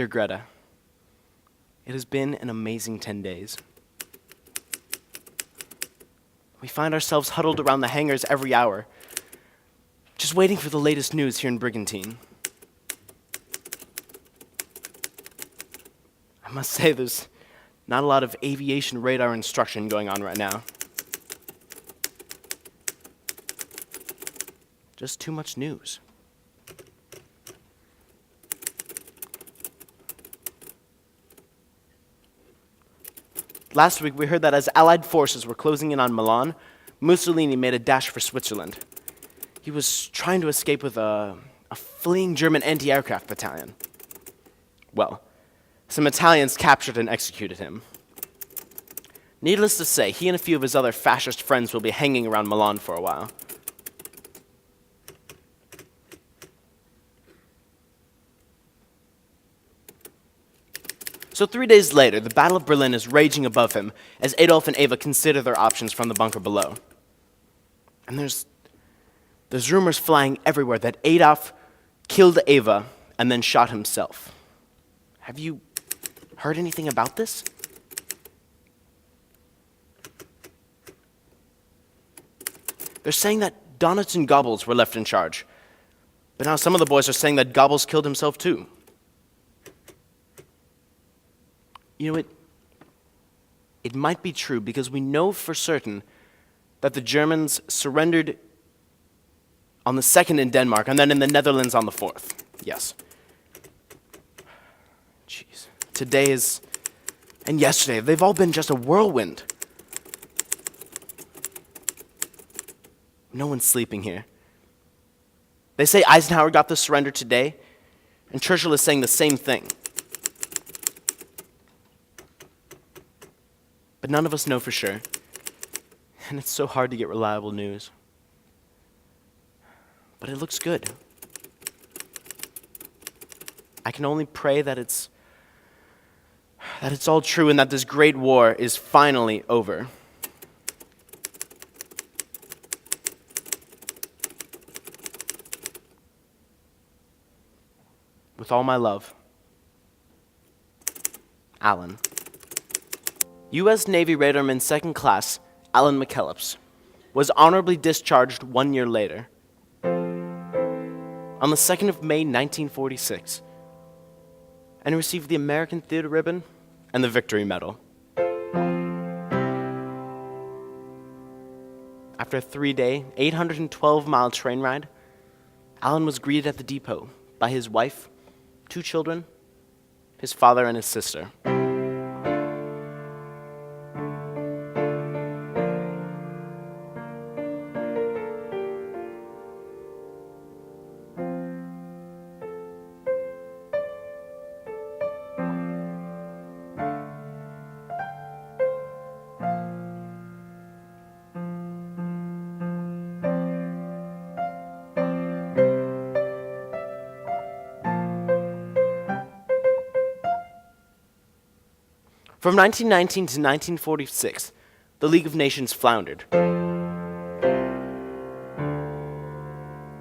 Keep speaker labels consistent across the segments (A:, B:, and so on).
A: Dear Greta, it has been an amazing 10 days. We find ourselves huddled around the hangars every hour, just waiting for the latest news here in Brigantine. I must say there's not a lot of aviation radar instruction going on right now. Just too much news. Last week, we heard that as Allied forces were closing in on Milan, Mussolini made a dash for Switzerland. He was trying to escape with a fleeing German anti-aircraft battalion. Well, some Italians captured and executed him. Needless to say, he and a few of his other fascist friends will be hanging around Milan for a while. So 3 days later, the Battle of Berlin is raging above him as Adolf and Eva consider their options from the bunker below. And there's rumors flying everywhere that Adolf killed Eva and then shot himself. Have you heard anything about this? They're saying that Donitz and Goebbels were left in charge, but now some of the boys are saying that Goebbels killed himself too. You know, it might be true because we know for certain that the Germans surrendered on the 2nd in Denmark and then in the Netherlands on the 4th. Yes. Jeez. Today is, and yesterday, they've all been just a whirlwind. No one's sleeping here. They say Eisenhower got the surrender today, and Churchill is saying the same thing. But none of us know for sure. And it's so hard to get reliable news. But it looks good. I can only pray that it's all true and that this great war is finally over. With all my love, Alan. U.S. Navy Radarman 2nd Class Alan McKellips was honorably discharged 1 year later. On the 2nd of May, 1946, and received the American Theater Ribbon and the Victory Medal. After a 3-day, 812-mile train ride, Alan was greeted at the depot by his wife, 2 children, his father, and his sister. From 1919 to 1946, the League of Nations floundered.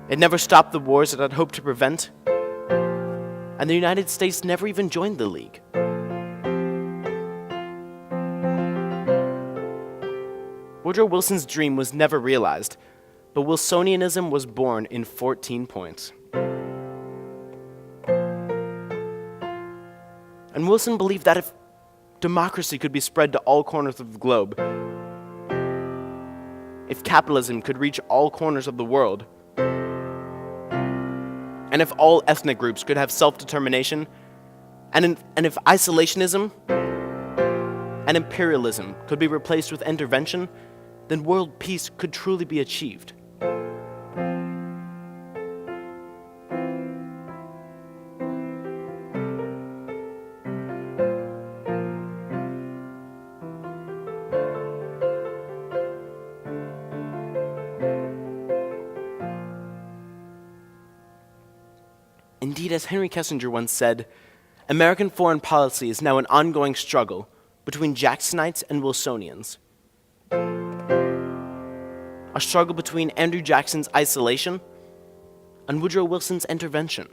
A: It never stopped the wars it had hoped to prevent, and the United States never even joined the League. Woodrow Wilson's dream was never realized, but Wilsonianism was born in 14 points. And Wilson believed that if democracy could be spread to all corners of the globe, if capitalism could reach all corners of the world, and if all ethnic groups could have self-determination, and if isolationism and imperialism could be replaced with intervention, then world peace could truly be achieved. Indeed, as Henry Kissinger once said, American foreign policy is now an ongoing struggle between Jacksonites and Wilsonians. A struggle between Andrew Jackson's isolation and Woodrow Wilson's intervention.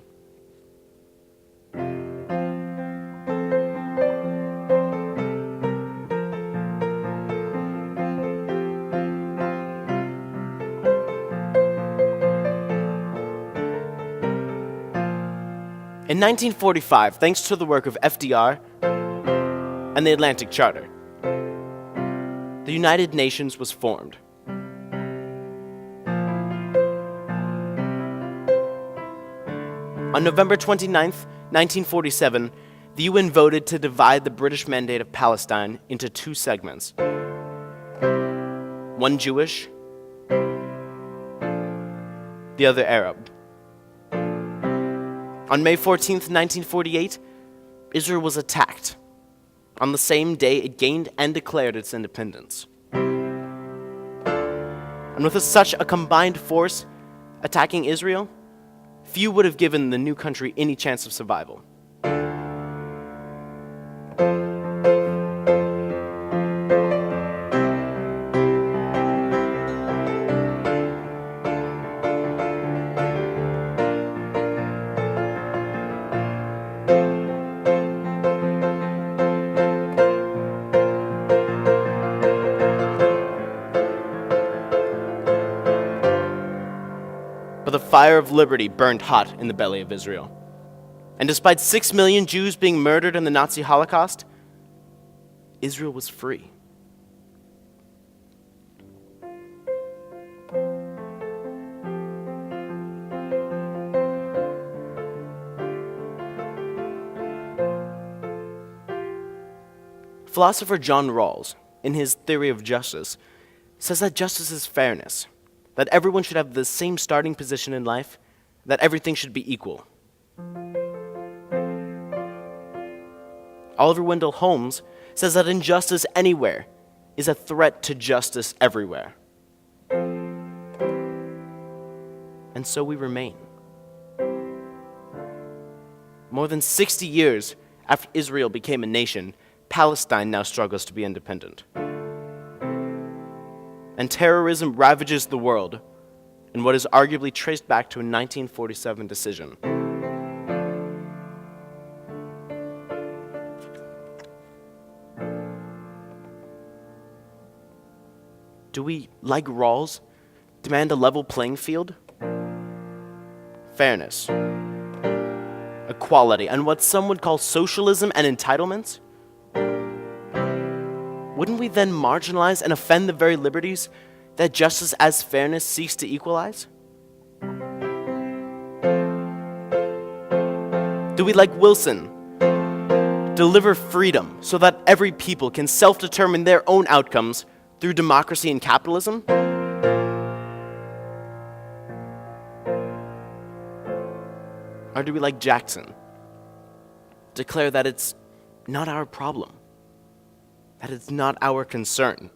A: In 1945, thanks to the work of FDR and the Atlantic Charter, the United Nations was formed. On November 29th, 1947, the UN voted to divide the British Mandate of Palestine into two segments. One Jewish, the other Arab. On May 14th, 1948, Israel was attacked. On the same day, it gained and declared its independence. And with such a combined force attacking Israel, few would have given the new country any chance of survival. But the fire of liberty burned hot in the belly of Israel. And despite 6 million Jews being murdered in the Nazi Holocaust, Israel was free. Philosopher John Rawls, in his Theory of Justice, says that justice is fairness, that everyone should have the same starting position in life, that everything should be equal. Oliver Wendell Holmes says that injustice anywhere is a threat to justice everywhere. And so we remain. More than 60 years after Israel became a nation, Palestine now struggles to be independent. And terrorism ravages the world in what is arguably traced back to a 1947 decision. Do we, like Rawls, demand a level playing field? Fairness, equality, and what some would call socialism and entitlements? Wouldn't we then marginalize and offend the very liberties that justice as fairness seeks to equalize? Do we, like Wilson, deliver freedom so that every people can self-determine their own outcomes through democracy and capitalism? Or do we, like Jackson, declare that it's not our problem, that it's not our concern,